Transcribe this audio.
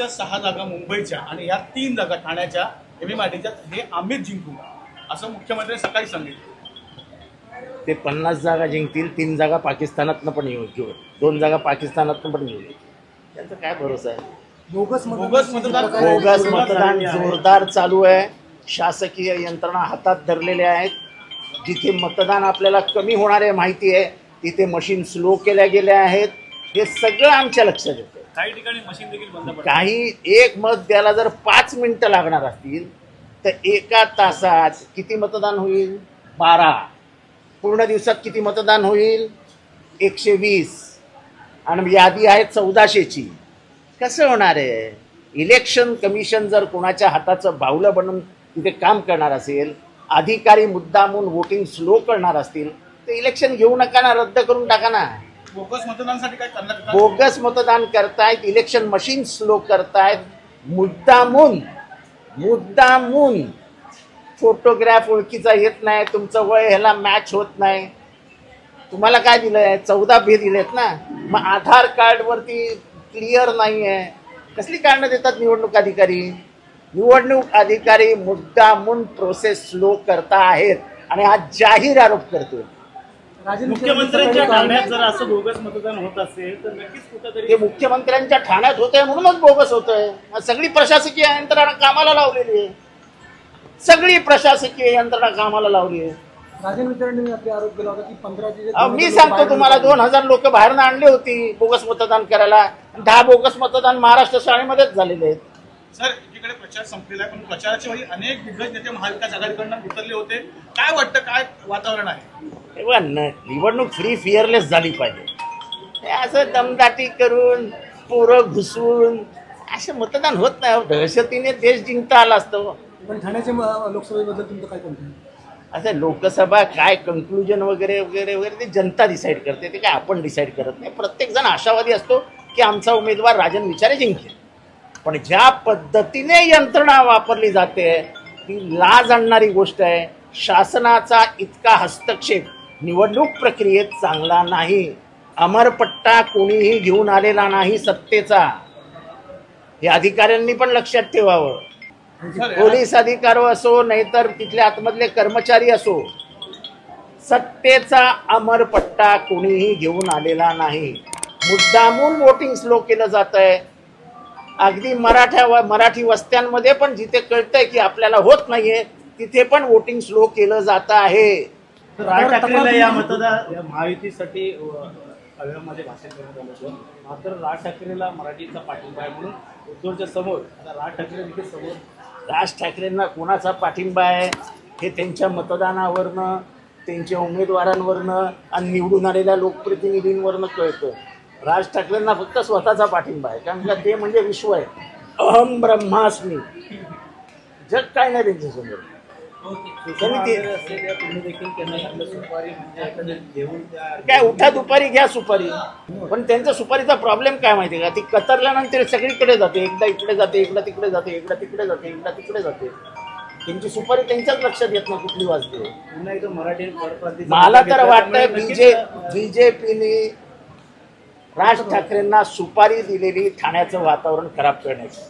50च्या 6 जागा मुंबईच्या आणि या 3 जागा ठाण्याच्या एमएमआरडीच्या हे आम्हीच जिंकू असं मुख्यमंत्र्यांनी सकाळी सांगितलं. ते 50 जागा जिंकतील, 3 जागा पाकिस्तानातनं पण येऊ, 2 जागा पाकिस्तानातनं पण येऊ. त्यांचा काय भरोसा आहे? बोगस मतदान जोरदार चालू आहे. शासकीय यंत्रणा हातात धरलेल्या आहेत. जिथे मतदान आपल्याला कमी होणार आहे माहिती आहे, तिथे मशीन स्लो केल्या गेल्या आहेत. हे सगळं आमच्या लक्षात येतं. काही ठिकाणी मशीन देखील बंद पडते. काही एक मत द्यायला जर 5 मिनिटं लागणार असतील तर एका तासात किती मतदान होईल? 12. पूर्ण दिवसात किती मतदान होईल? 120. आणि यादी आहे 1400ची. कसं होणार आहे? इलेक्शन कमिशन जर कोणाच्या हाताचं बाहुलं बनून तिथे काम करणार असेल, अधिकारी मुद्दामून वोटिंग स्लो करणार असतील तर इलेक्शन घेऊ नका ना, रद्द करून टाका ना. बोगस मतदानासाठी काय करणार? बोगस मतदान करतायत, इलेक्शन मशीन स्लो करतायत, मुद्दामून फोटोग्राफ ओळखीचा येत नाही, तुमचं वय ह्याला मॅच होत नाही. तुम्हाला काय दिलंय? 14 बी दिलेत ना. मग आधार कार्डवरती क्लिअर नाही आहे. कसली कारणं देतात निवडणूक अधिकारी? निवडणूक अधिकारी मुद्दामून प्रोसेस स्लो करता आहेत आणि हा जाहीर आरोप करतोय. मुख्यमंत्र्यांच्या ठाण्यात जर असं बोगस मतदान होत असेल तर नक्कीच कुठेतरी ते मुख्यमंत्र्यांच्या ठाण्यात होतंय म्हणूनच बोगस होतंय. सगळी प्रशासकीय यंत्रणा कामाला लावलेली आहे. सगळी प्रशासकीय यंत्रणा कामाला लावली आहे. राजन विचारांनी आपले आरोप केला होता की 15 मी सांगतो तुम्हाला, 2000 लोक बाहेरनं आणले होती बोगस मतदान करायला. 10 बोगस मतदान महाराष्ट्र शाळेमध्येच झालेले आहेत. सर, एकीकडे प्रचार संपलेला आहे पण प्रचाराच्या वेळी अनेक दिग्गज नेते महाविकास आघाडीकडून उतरले होते. काय वाटतं, काय वातावरण आहे? तेव्हा निवडणूक फ्री फिअरलेस झाली पाहिजे. हे असं दमदाटी करून पोरं घुसून असं मतदान होत नाही. दहशतीने देश जिंकता आला असतो. पण ठाण्याच्या लोकसभेबद्दल तुमचं काय म्हणणं? असं लोकसभा काय कन्क्लुजन वगैरे वगैरे वगैरे ते जनता डिसाईड करते. ते काय आपण डिसाईड करत नाही. प्रत्येक जण आशावादी असतो की आमचा उमेदवार राजन विचारे जिंकेल. पण ज्या पद्धतीने यंत्रणा वापरली जाते ती लाज आणणारी गोष्ट आहे. शासनाचा इतका हस्तक्षेप निवडणूक प्रक्रियेत चांगला नाही. अमरपट्टा कोणीही घेऊन आलेला नाही सत्तेचा. हे अधिकाऱ्यांनी पण लक्षात ठेवावं. पोलीस अधिकारी असो नाहीतर तिथले आतमधले कर्मचारी असो, सत्तेचा अमरपट्टा कोणीही घेऊन आलेला नाही. मुद्दामून वोटिंग स्लो केलं जात आहे. अगदी मराठी वस्त्यांमध्ये पण जिथे कळतंय की आपल्याला होत नाहीये तिथे पण वोटिंग स्लो केलं जात आहे. राज ठाकरेला या महायुतीसाठी अव्यवामध्ये भाषण करण्यात आलं होतं. मात्र राज ठाकरेला मराठीचा पाठिंबा आहे म्हणून उद्धवच्या समोर आता राज ठाकरे देखील समोर. राज ठाकरेंना कोणाचा पाठिंबा आहे हे त्यांच्या मतदानावरनं, त्यांच्या उमेदवारांवरनं आणि निवडून आलेल्या लोकप्रतिनिधींवरनं कळतं. राज ठाकरेंना फक्त स्वतःचा पाठिंबा आहे, कारण का ते म्हणजे विश्व आहे. अहम ब्रह्मास्मी, जग काय नाही त्यांच्यासमोर. काय उठा दुपारी घ्या सुपारी. पण त्यांच्या सुपारीचा प्रॉब्लेम काय माहिती का? ती कतरल्यानंतर सगळीकडे जाते. एकदा इकडे जाते, एकदा तिकडे जाते, एकदा तिकडे जाते, एकदा तिकडे जाते. त्यांची सुपारी त्यांच्याच लक्षात येत नाही कुठली वाजते. मला तर वाटतंय बीजेपीने राज ठाकरेंना सुपारी दिलेली ठाण्याचं वातावरण खराब करण्याची.